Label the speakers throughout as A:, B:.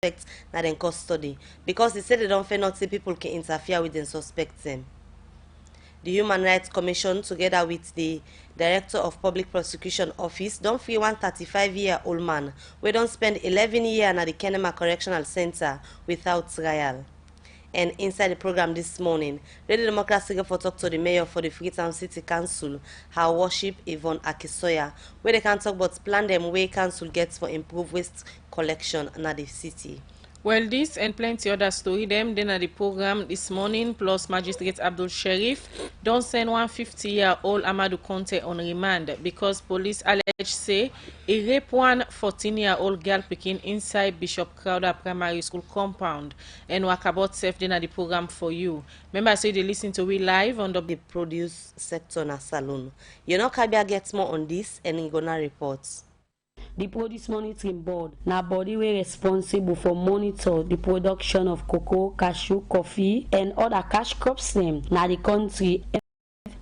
A: na dem custody because they say they don't fear not say people can interfere with them suspect them. The Human Rights Commission, together with the Director of Public Prosecution Office, don't free one 35-year-old man we don't spend 11 years at the Kenema Correctional Center without trial. And inside the program this morning, Radio Democracy for talk to the mayor for the Freetown City Council, Her Worship Yvonne Akisoya, where they can talk about plan them way council gets for improved waste collection in the city.
B: Well, this and plenty other story them then at the program this morning, plus Magistrate Abdul Sharif don't send 150-year-old Amadou Conte on remand because police allege say he raped one 14-year-old girl picking inside Bishop Crowder Primary School compound. And walk about safe then at the program for you. Remember, say they listen to we live on the
A: produce sector na Salon. You know, Kabia gets more on this and he gonna report.
C: The Produce Monitoring Board na body we responsible for monitor the production of cocoa, cashew, coffee, and other cash crops them na the country.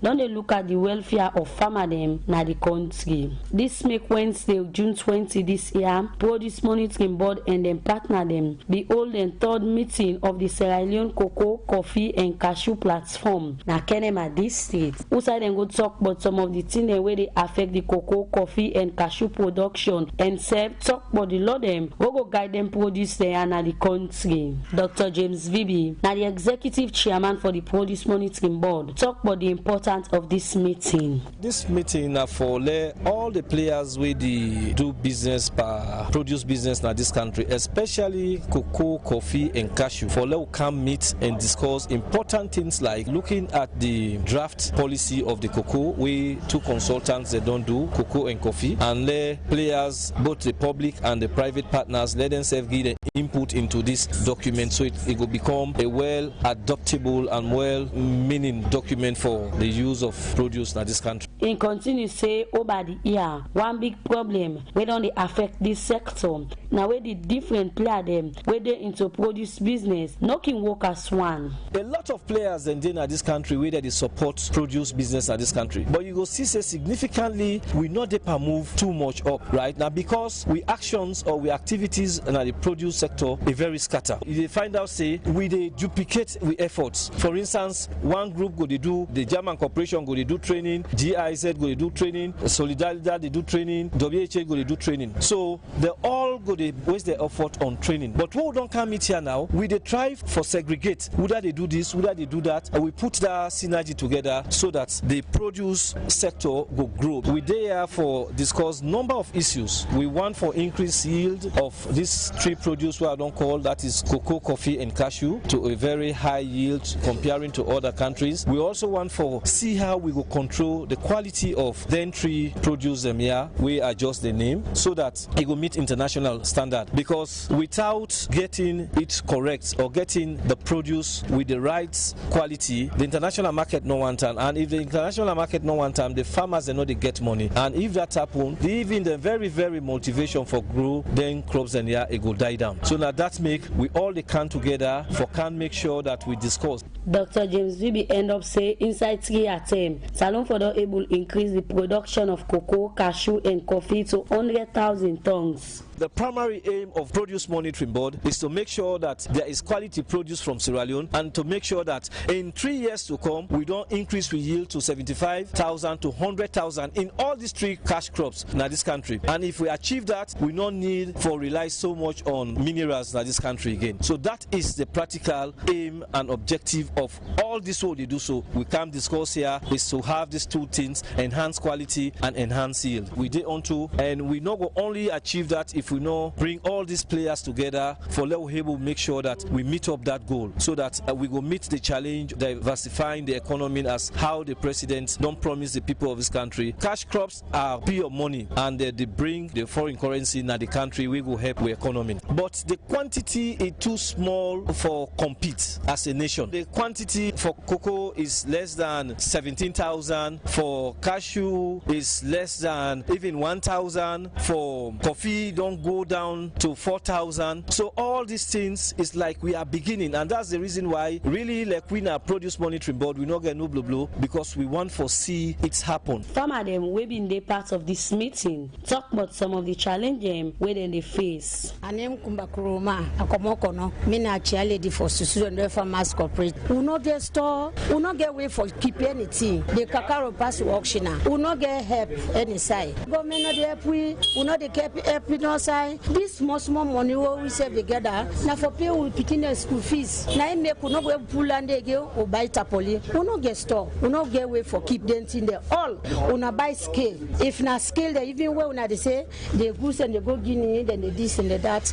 C: Don't they look at the welfare of farmer them na the country. This make Wednesday, June 20 this year, Produce Monitoring Board and them partner them the hold and third meeting of the Sierra Leone cocoa, coffee, and cashew platform na Kenema district. Outside them go talk about some of the things where they affect the cocoa, coffee, and cashew production, and serve talk about the law them go guide them produce there na the country. Dr. James Vibi, na the executive chairman for the Produce Monitoring Board, talk about the importance of this meeting.
D: This meeting for all the players with the do business produce business in this country, especially cocoa, coffee, and cashew, for let come meet and discuss important things like looking at the draft policy of the cocoa. We two consultants that don't do cocoa and coffee, and let players, both the public and the private partners, let themselves give input into this document so it will become a well adoptable and well meaning document for the use of produce in this country.
C: In continue say over the year, one big problem we don't affect this sector. Now where the different players them where they into produce business, knocking work as one.
D: A lot of players in this country where they support produce business in this country. But you go see say significantly we not they move too much up right now because we actions or we activities in the produce sector are very scattered. They find out say we they duplicate we efforts. For instance, one group go they do the German corporation go they do training, GIZ go they do training, Solidarity they do training, WHA go they do training. So they all go they waste their effort on training. But what we don't come it here now, we they try for segregate whether they do this, whether they do that, and we put that synergy together so that the produce sector will grow. We there for discuss number of issues. We want for increased yield of this three produce what I don't call that is cocoa, coffee, and cashew to a very high yield comparing to other countries. We also want for see how we will control the quality of then tree produce them here. We adjust the name so that it will meet international standard, because without getting it correct or getting the produce with the right quality, the international market no one time, and if the international market no one time, the farmers they know they get money, and if that happen, even the very motivation for grow then crops and here it will die down. So now that make we all they can together for can make sure that we discuss.
C: Dr. James Vibi end up say inside 3 attempts, Salon for the able increase the production of cocoa, cashew, and coffee to 100,000 tons.
D: The primary aim of Produce Monitoring Board is to make sure that there is quality produce from Sierra Leone, and to make sure that in 3 years to come, we don't increase we yield to 75,000 to 100,000 in all these three cash crops in this country. And if we achieve that, we don't need for rely so much on minerals in this country again. So that is the practical aim and objective of all this what they do. So we can discuss here is to have these two things: enhance quality and enhance yield. We did on to, and we not go only achieve that if we know bring all these players together for let we able make sure that we meet up that goal, so that we go meet the challenge diversifying the economy as how the president don't promise the people of this country. Cash crops are pure money, and they bring the foreign currency in the country. We will help the economy, but the quantity is too small for compete as a nation. The quantity for cocoa is less than 17,000, for cashew is less than even 1,000, for coffee don't can go down to 4,000. So all these things is like we are beginning, and that's the reason why really like we na produce monitoring board we not get no blow because we want to see it happen.
C: Farmer them we been they part of this meeting talk about some of the challenges where they face.
E: Anem kumbakuruma akomokono me na chia lady for susu and farmers corporate. We not get store, we not get way for keep anything. The kakaro pass auction. We not get help any side. Government not help we not the help no side. This small money we save together. Now for pay we picking the school fees. Now make we not go pull and they go or buy tapoli. We not get store. We not get way for keep them in there. All we not buy scale. If not scale, they even where we not they say the goose and they go guinea, then the this and the that.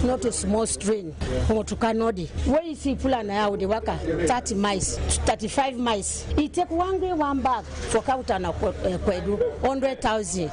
E: Not a small strain. Or to Canody. Where you see pull and now the worker 30 mice, 35 mice. It take one day one bag for Kautana Kwedu 100,000.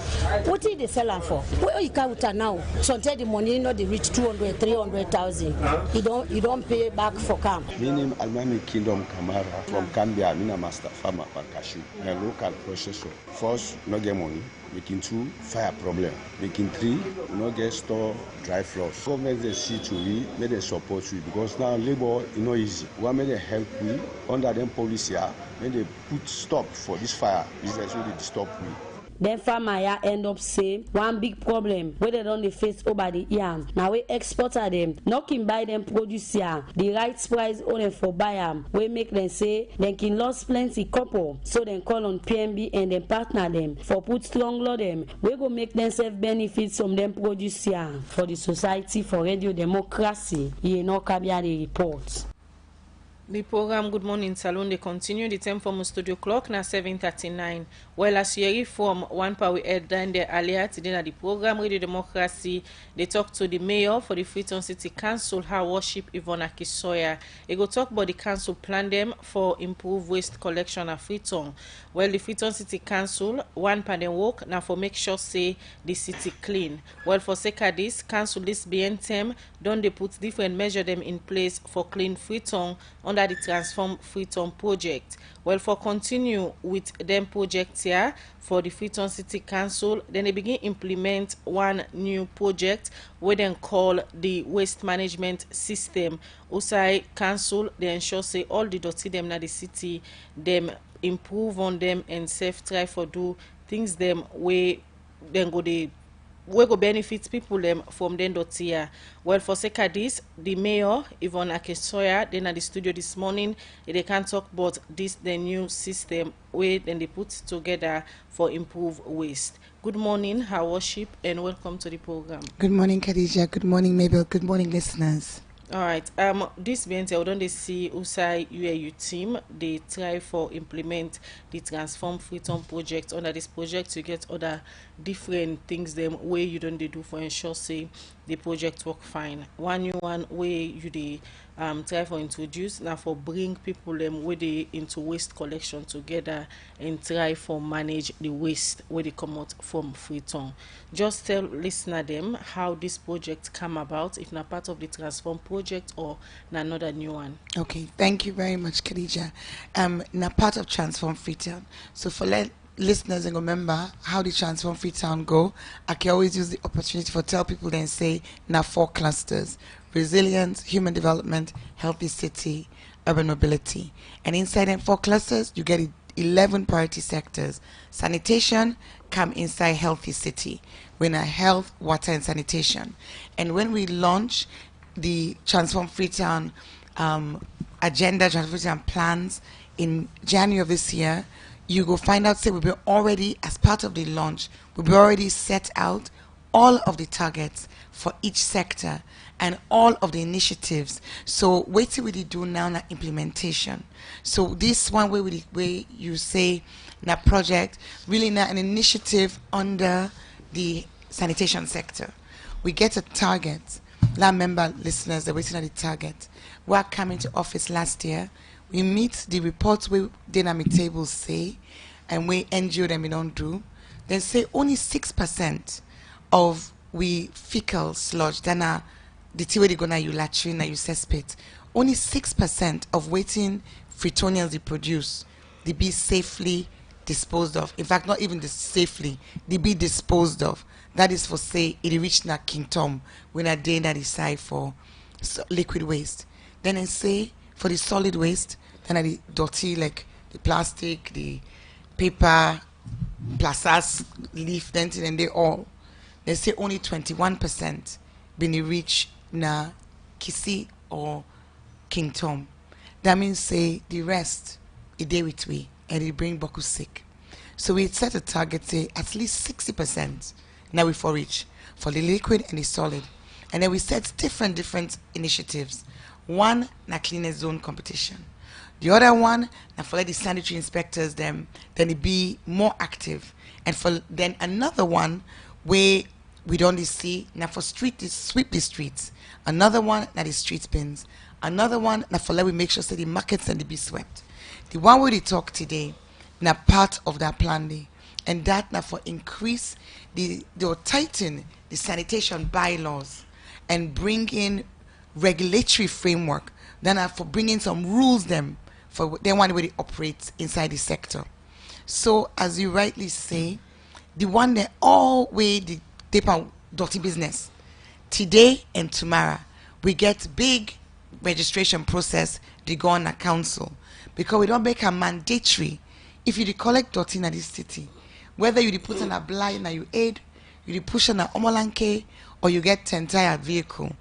E: What is the seller for? Where you Kauta now? So the money not they reach 200, 300,000. You don't pay back for camp.
F: My name Almami Kingdom Kamara from Cambia. I'm a master farmer for cashew. A local processor. First, no get money. Making 2, fire problem. Making 3, no get store dry floors. Government they see to we, may they support we because now labor is not easy. What may they help we under them policy? May they put stop for this fire business will they stop we.
C: Then farmer end up say one big problem where they don't face over the year. Now we exporter them, not can buy them produce here. The right price only for buy them. We make them say they can lose plenty couple. So then call on PMB and then partner them for put strong law them. We go make them self benefits from them produce here for the Society for Radio Democracy. You know Kabia the report.
B: The program Good Morning Salon they continue. The time from studio clock now 7:39. Well, as you from one power we head down there earlier today at the program Radio Democracy, they talk to the mayor for the Freetown City Council, her worship Yvonne Akisoya. They go talk about the council plan them for improved waste collection at Freetown. Well, the Freetown City Council one pan them work now for make sure say the city clean. Well, for sake of this, council this BNTM don't they put different measure them in place for clean Freetown under the Transform Freetown project. Well, for continue with them projects here for the Freetown City Council, then they begin implement one new project where they call the waste management system. Usai Council they ensure say all the dirty them na the city them improve on them and safe try for do things them way then go they we go benefit people them from them here. Well, for sake of this, the mayor Yvonne Akisoya then at the studio this morning they can talk about this the new system where then they put together for improved waste. Good morning, her worship, and welcome to the program.
G: Good morning, Khadija. Good morning, Mabel. Good morning, listeners.
B: All right. This being said, don't they see USAI UAU team? They try for implement the Transform Freetown project. Under this project, you get other different things them where you don't they do for ensure say the project work fine. One new one way you they try for introduce now for bring people them where they into waste collection together and try for manage the waste where they come out from Freetown. Just tell listener them how this project come about, if not part of the Transform project or another new one.
G: Okay, thank you very much, Khadija. Now part of Transform Freetown. So for listeners and remember how the Transform Freetown go, I can always use the opportunity for tell people then say now 4 clusters: resilience, human development, healthy city, urban mobility. And inside them 4 clusters, you get 11 priority sectors. Sanitation come inside healthy city. When health, water, and sanitation. And when we launch the Transform Freetown agenda, Transform Freetown plans in January of this year, you go find out, say, we'll be already, as part of the launch, we'll be already set out all of the targets for each sector and all of the initiatives. So wait till we do now na implementation. So this one way you say na project, really na an initiative under the sanitation sector. We get a target. Now member listeners, they're waiting at the target. We are coming to office last year. We meet the reports we dynamic tables say, and we NGO them we don't do. Then say only 6% of we fecal sludge, then the tea where they gonna you latrine and you cesspit. Only 6% of waiting Freetonians they produce, they be safely disposed of. In fact, not even safely, they be disposed of. That is for say it reach na King Tom when a day that is side for liquid waste. Then I say for the solid waste, then I the dirty like the plastic, the paper, plastic leaf, dentin, and they all. They say only 21% been reach na Kisi or King Tom. That means say the rest it day with we and it bring Boku sick. So we set a target say at least 60% now we for reach for the liquid and the solid. And then we set different initiatives. One na cleanest zone competition. The other one na for let the sanitary inspectors then it be more active. And for then another one where we don't see now for sweep the streets. Another one na the street bins. Another one na for let we make sure say the markets and they be swept. The one we talk today na part of that plan day. And that na for increase or tighten the sanitation bylaws and bring in regulatory framework. Then for bringing some rules them for the one way they operate inside the sector. So as you rightly say, the one that all way the paper dirty business today and tomorrow we get big registration process they go on a council because we don't make a mandatory if you collect dirty in this city, whether you put on a blind na you aid, you push on a omolanke or you get entire vehicle,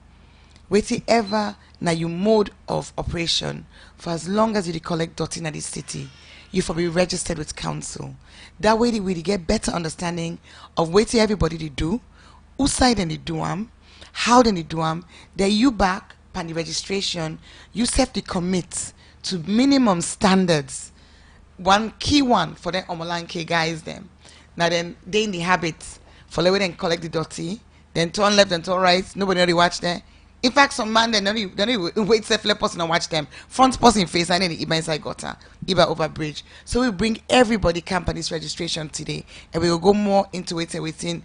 G: whatever na you mode of operation for as long as you collect dirty in this city, you for be registered with council. That way we get better understanding of what everybody they do, who side and they do them, how they do them. Then you back pan the registration, you have to commit to minimum standards. One key one for them omolanke guys them. Now then they in the habits for let them collect the dirty, then turn left and turn right. Nobody really watch them. In fact, some man they don't wait safe let person and watch them. Front person face and then the Iba inside gutter, Iba over bridge. So we bring everybody company's registration today, and we will go more into it and within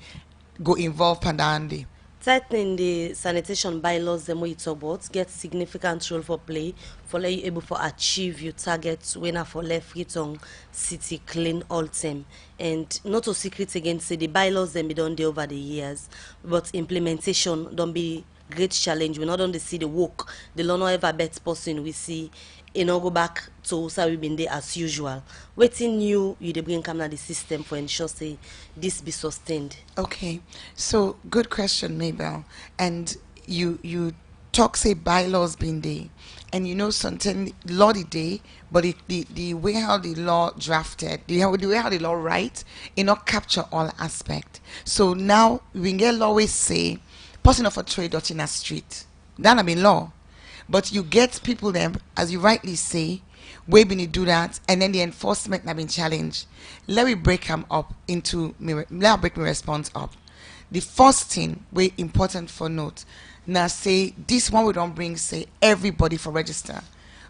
G: go involve Pandandi.
A: Tightening the sanitation bylaws them we talk about get significant role for play for let you able for achieve your targets when for left return city clean all time. And not a secret again say the bylaws them be done there over the years, but implementation don't be great challenge. We not only see the work, the law not ever bet person we see go back to how we been there as usual. Waiting new you they bring come the system for ensure say this be sustained.
G: Okay, so good question, Mabel. And you talk say bylaws being there, and you know something law the day, but the way how the law drafted, the way how the law write, it not capture all aspect. So now we get always say person of a trade dot in a street. That I mean law. But you get people them, as you rightly say, we been do that, and then the enforcement have been challenged. Let me break them up into let me break my response up. The first thing way important for note. Now say this one we don't bring say everybody for register.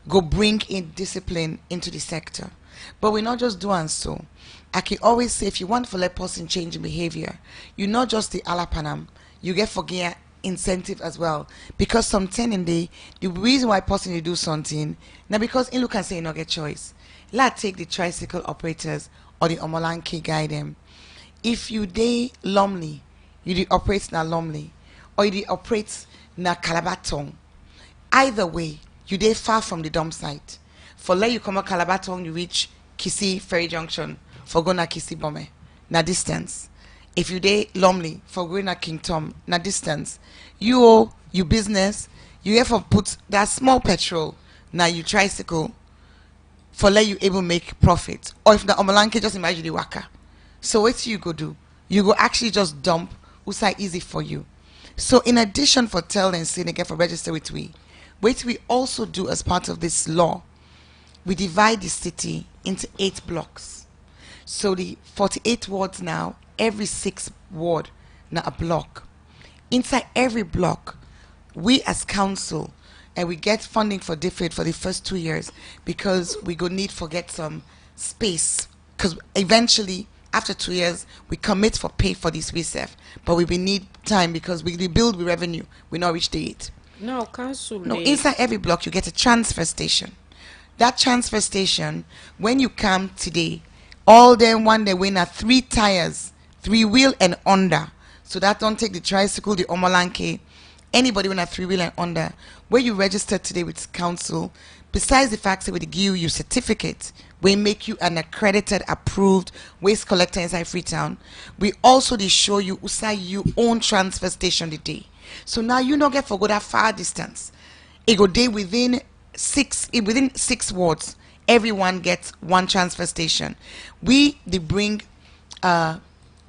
G: Go bring in discipline into the sector. But we're not just doing so. I can always say if you want to let person change behavior, you not just the alapanam, you get forget incentive as well, because something in the reason why person you do something now because in look and say you not get choice. Let's take the tricycle operators or the omolanke guide them. If you day Lumley, you do operate na Lumley or you do operate na Calabaton, either way you day far from the dump site. For let you come a Calabaton you reach Kisi Ferry Junction for go na Kisi Bome na distance. If you day Lumley for going at King Tom, na distance, you business, you have to put that small petrol, now you tricycle, for let you able make profit. Or if the omolanke just imagine the waka. So what you go do? You go actually just dump, usai easy for you. So in addition for tell and say again for register with what we also do as part of this law, we divide the city into 8 blocks. So the 48 wards now, every 6 ward now a block. Inside every block, we as council, and we get funding for different for the first 2 years because we go need for get some space, because eventually after 2 years we commit for pay for this reserve, but we will need time because we build with revenue, we not reach the 8.
B: No, council.
G: No, inside every block you get a transfer station. That transfer station, when you come today, All them one they win at 3 tires, 3 wheel and under. So that don't take the tricycle, the omolanke, anybody win a 3 wheel and under. Where you registered today with council, besides the fact that we give you certificate, we make you an accredited, approved waste collector inside Freetown. We also they show you usai you own transfer station the day. So now you don't get for go that far distance. It go day within 6 wards. Everyone gets one transfer station. They bring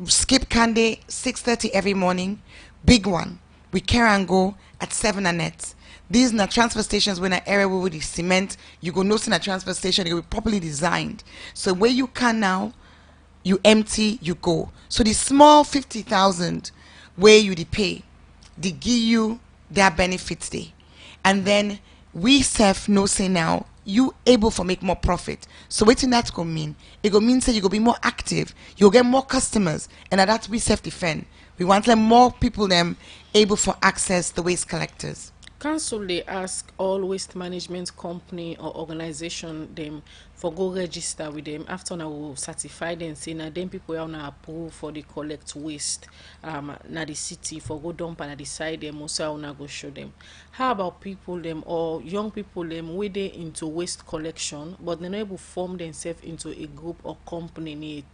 G: skip candy 6:30 every morning, big one. We carry and go at 7 and net. These are transfer stations when an area with the cement, you go notice in a transfer station, it will be properly designed. So where you can now, you empty, you go. So the small 50,000 where you pay, they give you their benefits day. And then we self no say now you able for make more profit. So waiting that go mean? It go mean say you go be more active, you'll get more customers, and that we self defend. We want them more people them able for access the waste collectors.
B: Council they ask all waste management company or organization them for go register with them after now will certify them say now them people are now approve for the collect waste na the city for go dump and decide them also now go show them. How about people them or young people them where they into waste collection but they not able form themselves into a group or company need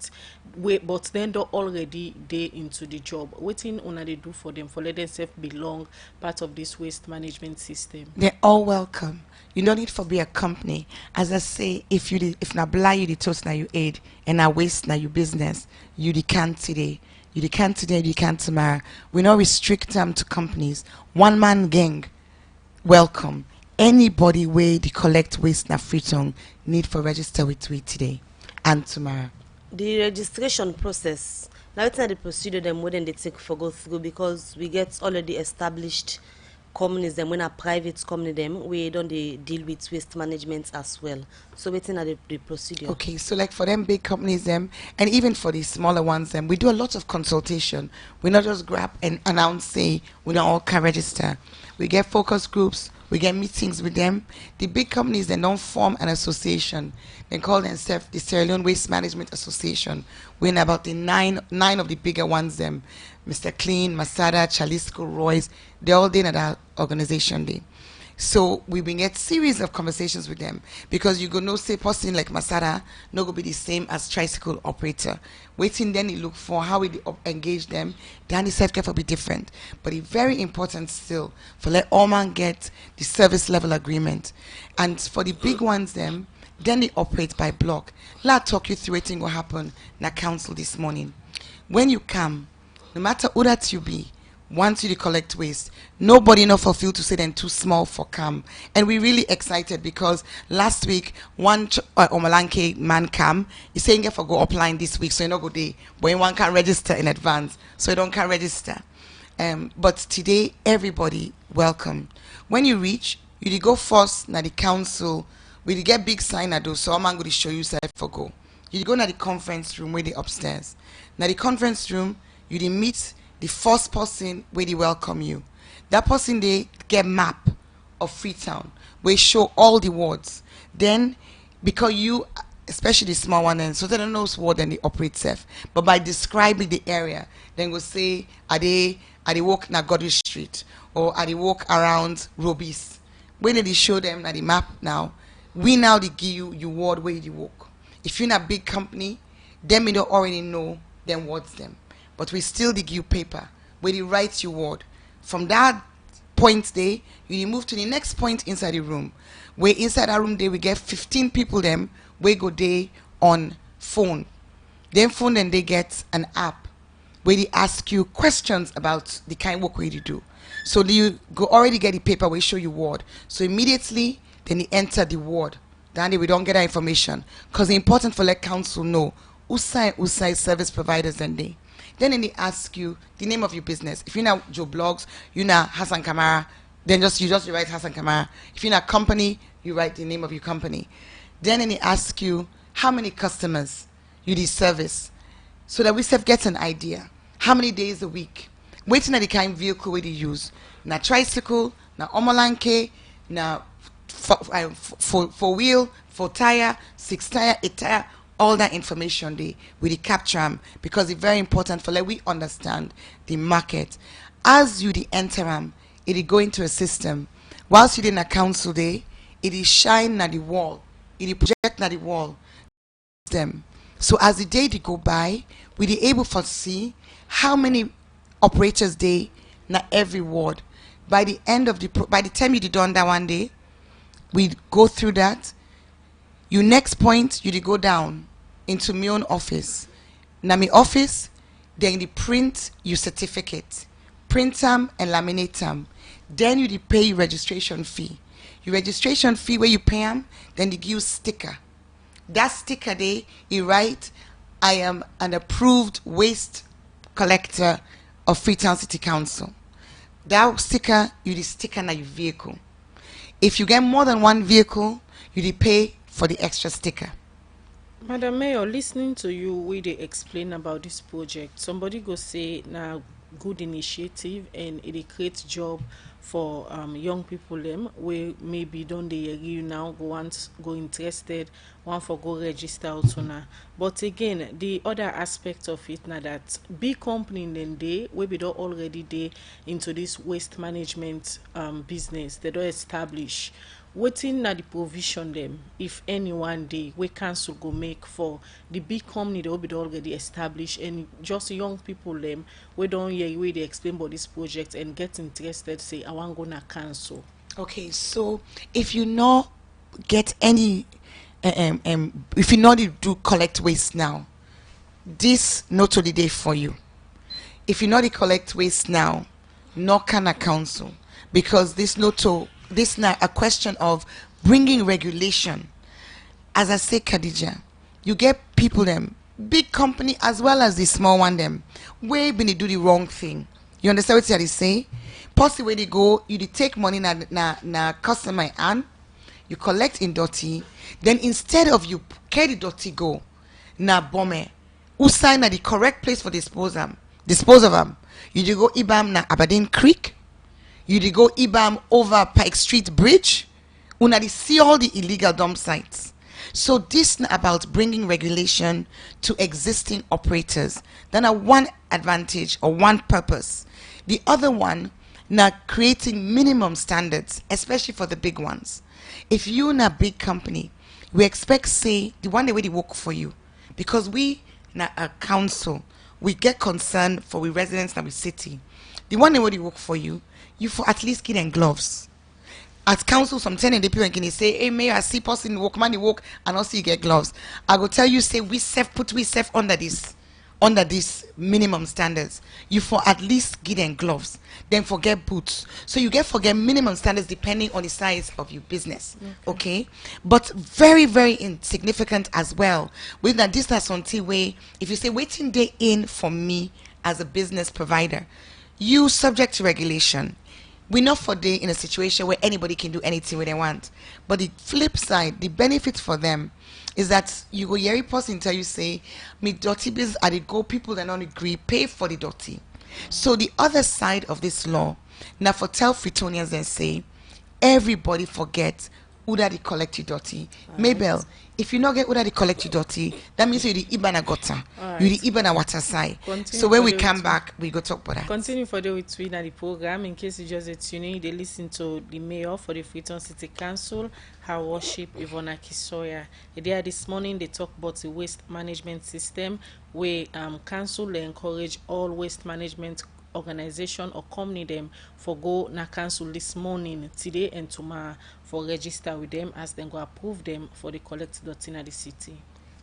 B: but then they already they into the job. Waiting on they do for them for let themselves belong part of this waste management system.
G: They're all welcome. You don't need for be a company. As I say, if na blah you the toast now you aid and na waste now you business, you the can today. You the can today, you can tomorrow. We not restrict them to companies. One man gang, welcome. Anybody where they collect waste na Freetown need for register with we today and tomorrow.
A: The registration process, now it's not the procedure them wouldn't they take for go through because we get already established companies them when a private company them we don't they deal with waste management as well. So waiting at the procedure.
G: Okay, so like for them big companies them and even for the smaller ones them we do a lot of consultation. We not just grab and announce say we don't all can register. We get focus groups, we get meetings with them. The big companies they don't form an association. They call themselves the Sierra Leone Waste Management Association. We're in about the nine of the bigger ones them. Mr. Clean, Masada, Chalisco, Royce, they're all there at our organization day. So we been get series of conversations with them because you go no say person like Masada no go be the same as tricycle operator. Waiting then you look for how we engage them. Then the self care will be different. But it's very important still for let all man get the service level agreement. And for the big ones them, then they operate by block. Let's talk you through what will happen in the council this morning. When you come, no matter who that you be, once you collect waste, nobody enough for feel to say them too small for come. And we're really excited because last week one Omalanke man come, he's saying if I go upline this week, so you know go day, but one can register in advance, so you don't can register. But today everybody welcome. When you reach, you go first na the council. We get big sign at those, so I'm going to show you side for go. You go na the conference room where they upstairs. Now the conference room, you meet the first person where they welcome you. That person they get map of Freetown where show all the wards. Then because you especially the small one and so they don't know ward and they operate safe. But by describing the area, then go say are they walk na Godwin Street or are they walk around Robis. When they show them na the map now, we now they give you ward where you walk. If you're in a big company, them you don't already know them wards them. But we still give you paper where they write your word. From that point there, you move to the next point inside the room. Where inside that room there we get 15 people them where go there on phone. Then phone then they get an app where they ask you questions about the kind of work where you do. So you go already get the paper where show you word. So immediately then they enter the word. Then we don't get that information. Because it's important for let council know Usai service providers and they. Then they ask you the name of your business. If you're not Joe Blogs, you're not Hassan Kamara, then you just write Hassan Kamara. If you're not company, you write the name of your company. Then they ask you how many customers you do service, so that we self get an idea. How many days a week? Waiting at the kind of vehicle we use. Na tricycle, na omolanke, na four wheel, 4 tire, 6 tire, 8 tire, all that information they we capture them because it's very important for we understand the market. As you enter them, it go into a system. Whilst you in a council day, it is shine at the wall, it is project at the wall. Them. So as the day they go by, we be able to see how many operators day na every ward. By the end of by the time you done that one day, we go through that. You next point you go down into my own office. Na my office, then you print your certificate, print them and laminate them. Then you pay your registration fee. Your registration fee where you pay them, then they give you sticker. That sticker day, you write, I am an approved waste collector of Freetown City Council. That sticker, you the sticker na your vehicle. If you get more than one vehicle, you pay for the extra sticker.
B: Madam Mayor, listening to you, we they explain about this project. Somebody go say now good initiative and it creates job for young people them we maybe don't they you now go interested one for go register also now. But again, the other aspect of it now that big company then they we be don't already they into this waste management business they don't establish waiting na the provision them if any one day we council go make for the big company they will be already established and just young people them we don't hear way they explain about this project and get interested say I want gonna cancel.
G: Okay, so if you not get any if you not do collect waste now, this not only day for you. If you not collect waste now, no can a council because this now a question of bringing regulation. As I say, Khadija, you get people them big company as well as the small one them way been do the wrong thing. You understand what I say? Possibly where they go, you take money na customer and you collect in dirty. Then instead of you carry the dirty go na bomber who sign at the correct place for dispose of them. You do go ibam na Aberdeen Creek. You do go ibam over Pike Street Bridge. Una see all the illegal dump sites. So this is about bringing regulation to existing operators. Then a one advantage or one purpose. The other one now creating minimum standards, especially for the big ones. If you're in a big company, we expect say the one way they work for you, because we na a council we get concerned for we residents in the city. The one way they work for you, you for at least get them gloves. At council, some tenant the people can say, hey mayor, I see person work, money work, and also you get gloves. I go tell you, say we put we under this minimum standards. You for at least get them gloves, then forget boots. So you forget minimum standards depending on the size of your business. Okay? But very, very insignificant as well. With that distance on way, if you say waiting day in for me as a business provider, you subject to regulation. We're not for day in a situation where anybody can do anything they want. But the flip side, the benefit for them is that you go hear a person tell you say, me dirty bills are the go people that don't agree, pay for the dirty. So the other side of this law, now for tell Freetonians and say, everybody forget who that they collect your dirty. Right. Mabel, if you not get who that they collect your dirty, that means you the Ibana gutter, right. You the Ibana water side. So when we come back, we go talk about that.
B: Continue for the with the program. In case you just tuning, they listen to the mayor for the Freetown City Council, her worship Ivona Kisoya. There this morning they talk about the waste management system where council encourage all waste management organization or company them for go na council this morning, today and tomorrow for register with them as then go approve them for the collect dot in the city.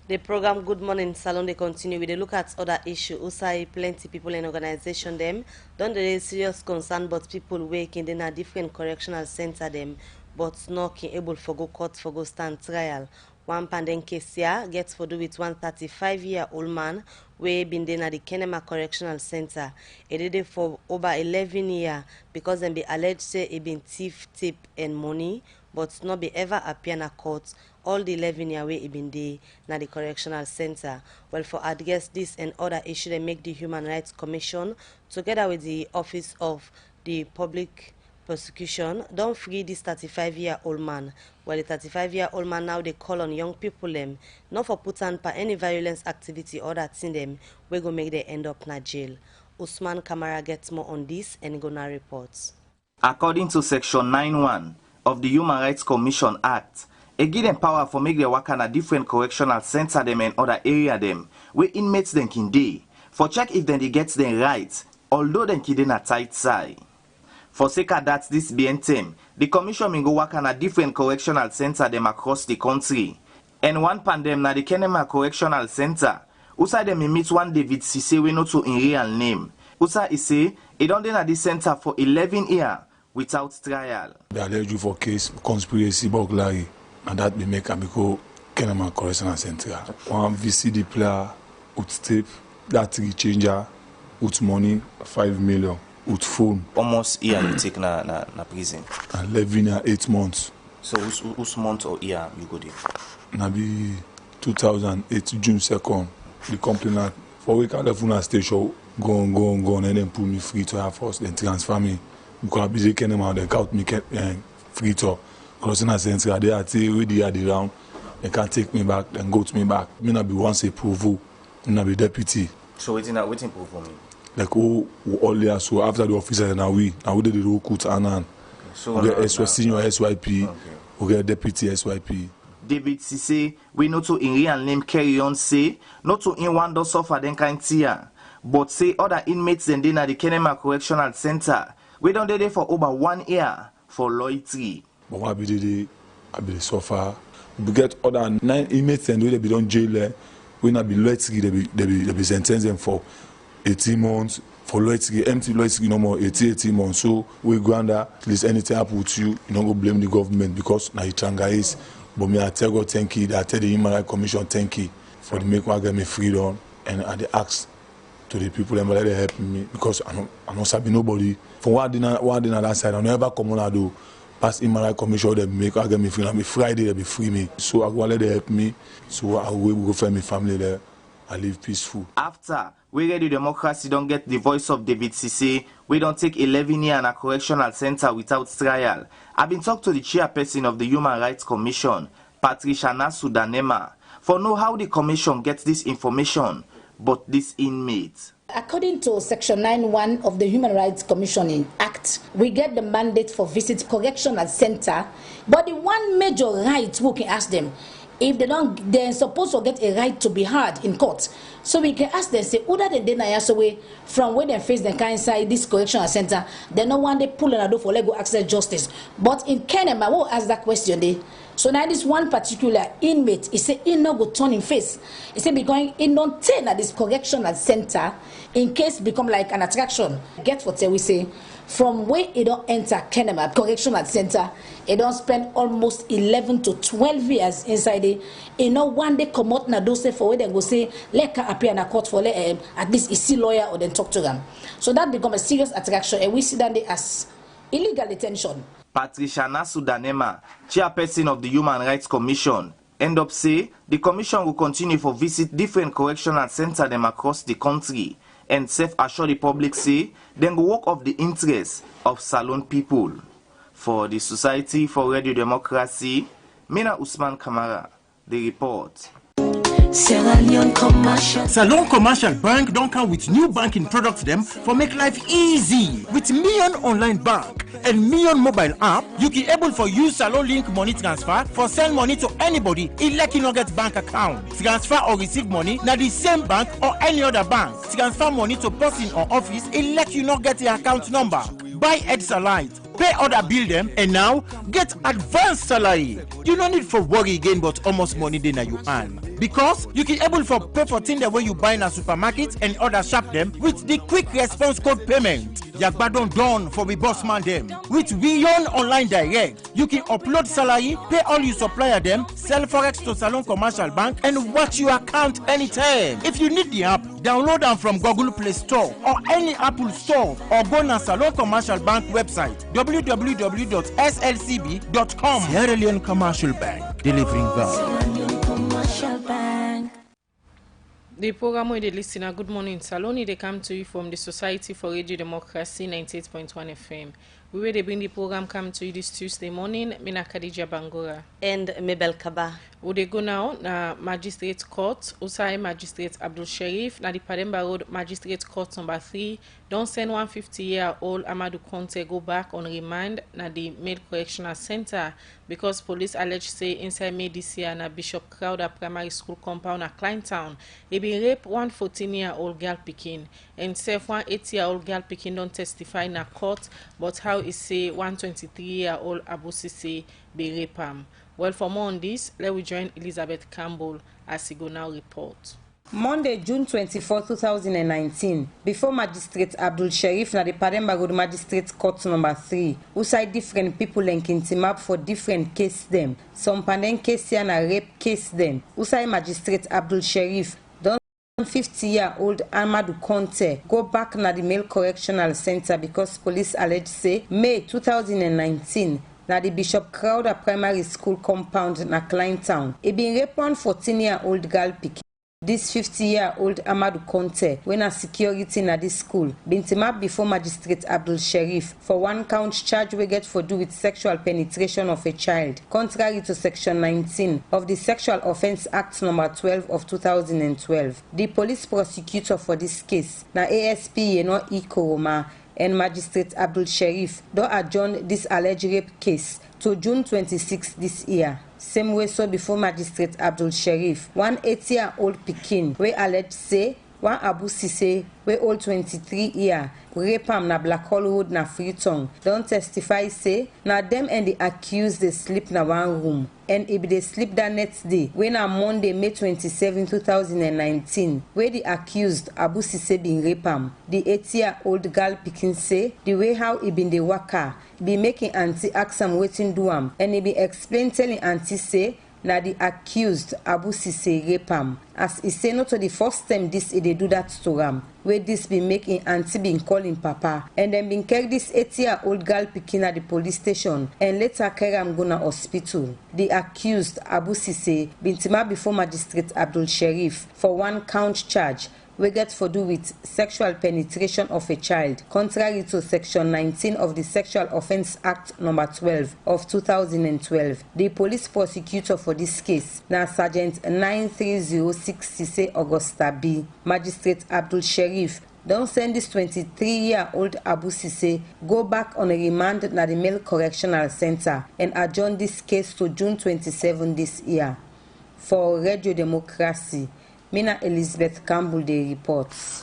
A: The program Good Morning Salon they continue with a look at other issue. Also, plenty people in organization them don't they serious concern but people working in a different correctional center them but not able for go court for go stand trial. One pandemic case here gets for do with 135-year-old man we been there at the Kenema Correctional Center. He did it for over 11 years because them be alleged say he been thief, tip and money, but not be ever appear in court. All the 11 years we he been there at the Correctional Center. Well, for address this and other issue, they make the Human Rights Commission together with the Office of the Public prosecution don't free this 35-year-old man. Well, the 35-year-old man now they call on young people them not for put on any violence activity or that in them we go make they end up in jail. Usman Kamara gets more on this and gonna reports.
H: According to Section 9.1 of the Human Rights Commission Act, it give them power for make their work in a different correctional center them and other area them where inmates then can day for check if then they get them right, although then kid in a tight side. For sake of that this being time, the commission may go work in a different correctional center them across the country. And one pandem na the Kenema Correctional Center, usa them may meet one David Cisse we not to in real name. Usa is say he don't at this center for 11 years without trial.
I: They alleged you for case conspiracy burglary, and that be make Amiko Kenema Correctional Center. One VCD player with tape, that three changer, with money, 5 million, with phone.
H: Almost year you take na prison.
I: 11 years, 8 months.
H: So whose month or year you go there?
I: Na be 2008 June 2nd. The complainant for week at the funeral station go on, and then put me free to Air Force, then transfer me. Because I busy came out, they count me free to Correctional Center. They are already at the round. They can't take me back, then go to me back. Me not be once a provo, me not be deputy.
H: So waiting proof for me.
I: Like all there, so after the officer now we did the roll cut and
H: so
I: we get senior SYP,
H: okay.
I: We get deputy SYP.
H: David Cisse, we not to in real name carry on say, not to in one door suffer then kind here, but say other inmates then at the Kenema Correctional Center, we don't there for over 1 year for loyalty.
I: But what I be the suffer. We get other 9 inmates and they be done jail. We not be loyalty, they be sentenced them for 18 months. For loyalty, empty loyalty no more 18 months. So we go under at least anything happen with you don't go blame the government because now it is. But me I tell God thank you, I tell the Human Rights Commission thank you for the make one get me freedom, and I they ask to the people that they help me because I don't sabi nobody. For what I did on that side, I never come on I do. Past Human Rights Commission they make I get me free. And Friday they be free me. So I go let they help me. So I will go find my family there. I live peaceful.
H: After we ready democracy don't get the voice of David Cisse, we don't take 11 years in a correctional center without trial. I've been talking to the chairperson of the Human Rights Commission, Patricia Nasudanema, for know how the commission gets this information, but this inmate.
J: According to Section 9.1 of the Human Rights Commission Act, we get the mandate for visit correctional center, but the one major right we can ask them, if they don't, they're supposed to get a right to be heard in court. So we can ask them, say, other than deny us away from when they face the kind inside this correctional center, they no one they pull and do for legal access justice. But in Kenema, we'll ask that question there. So now this one particular inmate, he said he no go turn in face. He said because he don't turn at this correctional center in case become like an attraction. Get what we say. From where he don't enter Kenema Correctional Center, he don't spend almost 11 to 12 years inside it. You know, one day come out na do say for where they go say, let her appear in a court for at least he see lawyer or then talk to them. So that become a serious attraction, and we see that they as illegal detention.
H: Patricia Nasudanema, chairperson of the Human Rights Commission, end up say the commission will continue for visit different correctional centers them across the country and self-assure the public say then go work of the interests of Salon people. For the Society for Radio Democracy, Mina Usman Kamara, the report.
K: Salon Commercial Bank don't come with new banking products them for make life easy. With Million Online Bank and Million Mobile App, you can able for use Salon Link money transfer for send money to anybody elect you not get bank account. Transfer or receive money na the same bank or any other bank. Transfer money to person or office elect you not get the account number. Buy Salite, pay other bill them, and now get advanced salary. You don't need for worry again, but almost money then you earn. Because you can able for pay for things the way you buy in a supermarket and other shop them with the quick response code payment. Yagbadon done for the boss man them. With Beyond Online Direct, you can upload salary, pay all your supplier them, sell forex to Salon Commercial Bank, and watch your account anytime. If you need the app, download them from Google Play Store or any Apple Store, or go to Salon Commercial Bank website www.slcb.com. Sierra Leone Commercial Bank, delivering value.
B: The program where they listen a Good Morning Salon, they come to you from the Society for Radio Democracy 98.1 FM. We will bring the program come to you this Tuesday morning. Mina Khadija Bangura.
A: And Mabel Kaba.
B: We go now na Magistrate Court, Usai Magistrate Abdul Sharif, na the Pademba Road Magistrate Court number 3, don't send 150-year-old Amadou Conte go back on remand na the Male Correctional Center because police allege say inside May this year na Bishop Crowder Primary School compound na Kleintown, he been rape one 14-year-old girl pikin, and self one 8-year-old girl pikin don't testify na court, but how is say one 23-year-old Abu Sisi be rape am. Well, for more on this, let we join Elizabeth Campbell as he go now report.
L: Monday, June 24, 2019, before Magistrate Abdul Sharif na the Pademba Road Magistrate Court number 3, who side different people and kintimap for different case them. Some panden case here na rape case them. Who side Magistrate Abdul Sharif 50-year-old Amadou Conte go back na the Male Correctional Center because police allege say May 2019 na the Bishop Crowder Primary School compound na Kleintown. He been rape one 14-year-old girl pikin. This 50-year-old Amadou Conte, when a security na this school, been timap before Magistrate Abdul Sharif for one count charge we get for do with sexual penetration of a child, contrary to Section 19 of the Sexual Offence Act number 12 of 2012. The police prosecutor for this case, na ASP Yeno Ikoroma, and Magistrate Abdul Sharif do adjourn this alleged rape case to June 26 this year. Same way so before Magistrate Abdul Sharif, one 8-year-old pikin we alleged say one Abu Sise we old 23 year rape am na Black Hole Road na Freetown don't testify say na them and the accused they sleep na one room, and if they sleep that next day when on Monday May 27, 2019 where the accused Abu Sise been rape am. The 8-year-old girl pikin say the way how he been the waka be making auntie ask am wetin do am, and he be explain telling auntie say na the accused Abu Sise rape am. As he say not to the first time this they do that to am, where this be making auntie been calling papa, and then been carry this 8-year-old girl pikin at the police station and later carry am go na hospital. The accused Abu Sise been timap before Magistrate Abdul Sharif for one count charge we get for do with sexual penetration of a child, contrary to Section 19 of the Sexual Offence Act number 12 of 2012. The police prosecutor for this case, na Sergeant 9306 Sise Augusta B. Magistrate Abdul Sharif don't send this 23-year-old Abu Sise go back on a remand na the Male Correctional Center and adjourn this case to June 27 this year. For Radio Democracy, Mina Elizabeth Campbell, the reports.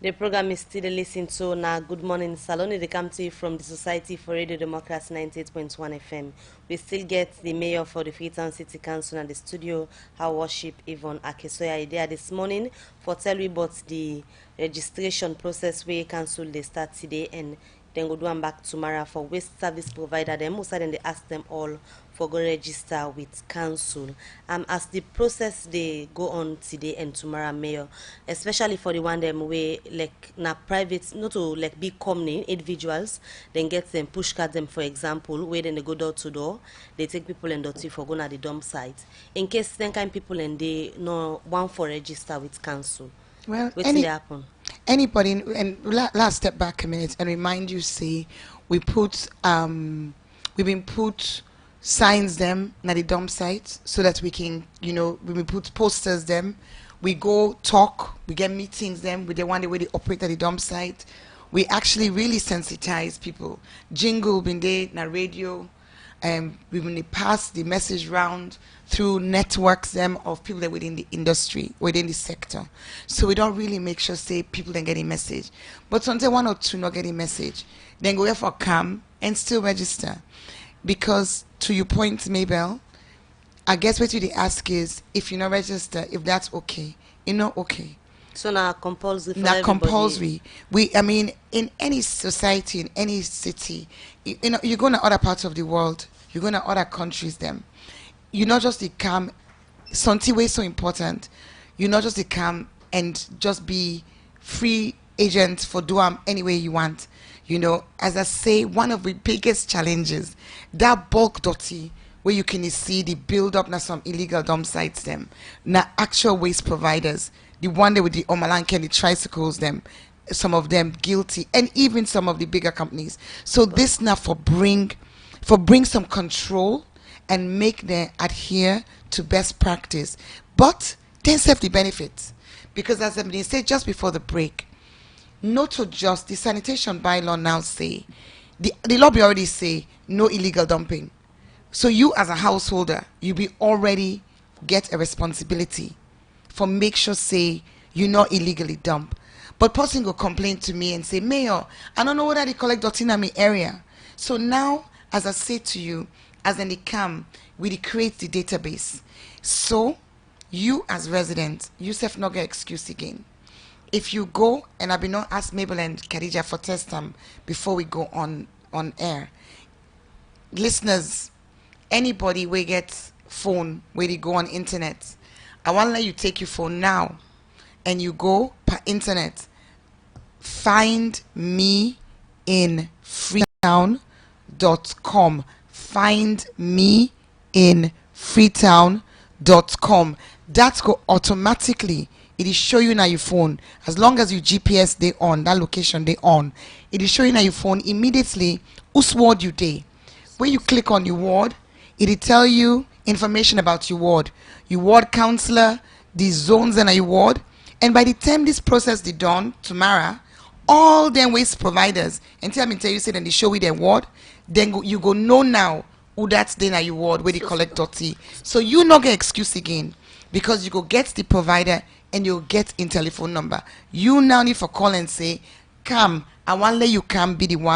A: The program is still listening to now. Good morning, Salon. They come to you from the Society for Radio Democracy 98.1 FM. We still get the mayor for the Freetown City Council and the studio, Her Worship Yvonne Akesoya there this morning for tell we about the registration process where council they start today and then go do them back tomorrow for waste service provider them. Also then they ask them all for go register with council. As the process they go on today and tomorrow, mayor, especially for the one them way like na private, not to like big company individuals, then get them push card them for example, where then they go door to door, they take people and dirty for go na the dump site. In case then kind people and they no one for register with council.
G: Well,
A: what's they happen?
G: Anybody, and last step back a minute and remind you, say we put we've been put signs them at the dump site so that we can, you know, we put posters them, we go talk, we get meetings them with the one the way they operate at the dump site. We actually really sensitize people. Jingle been there na radio, and we've been pass the message round through networks them of people that within the industry, within the sector. So we don't really make sure say people then get a message. But sometimes one or two not get a message, then go there for come and still register. Because to your point, Mabel, I guess what you ask is if you not register, if that's okay, you know, okay.
A: So now compulsory for
G: Not
A: everybody.
G: compulsory. I mean, in any society, in any city, you know, you go to other parts of the world, you go to other countries, them. You not just come, something way so important. You not just come and just be free agent for do any way you want. You know, as I say, one of the biggest challenges, that bulk dirty where you can see the build up na some illegal dump sites them, na actual waste providers, the one that with the omalanke and the tricycles them, some of them guilty, and even some of the bigger companies. So this now for bring some control and make them adhere to best practice, but then serve the benefits. Because as I said just before the break, not to just the sanitation bylaw now say, the lobby already say no illegal dumping. So you as a householder, you be already get a responsibility for make sure say you not illegally dump. But person will complain to me and say, Mayor, I don't know whether they collect dot in my area. So now, as I say to you, as an ICAM, we create the database. So you as resident, you self not get excuse again. If you go, and I've been not asked Mabel and Khadija for test time before we go on air. Listeners, anybody will get phone where they go on internet, I want to let you take your phone now and you go per internet, find me in freetown.com. Find me in freetown.com. That go automatically. It is show you now your phone. As long as you GPS they on, that location they on, it is show you now your phone immediately whose ward you day. When you click on your ward, it will tell you information about your ward counselor, the zones in your ward. And by the time this process is done tomorrow, all them waste providers, until I tell you say then they show you their ward, then you go know now who that's then at your ward where they collect dirty. So you not get excuse again, because you go get the provider and you'll get in telephone number. You now need for call and say, come, I want let you come be the one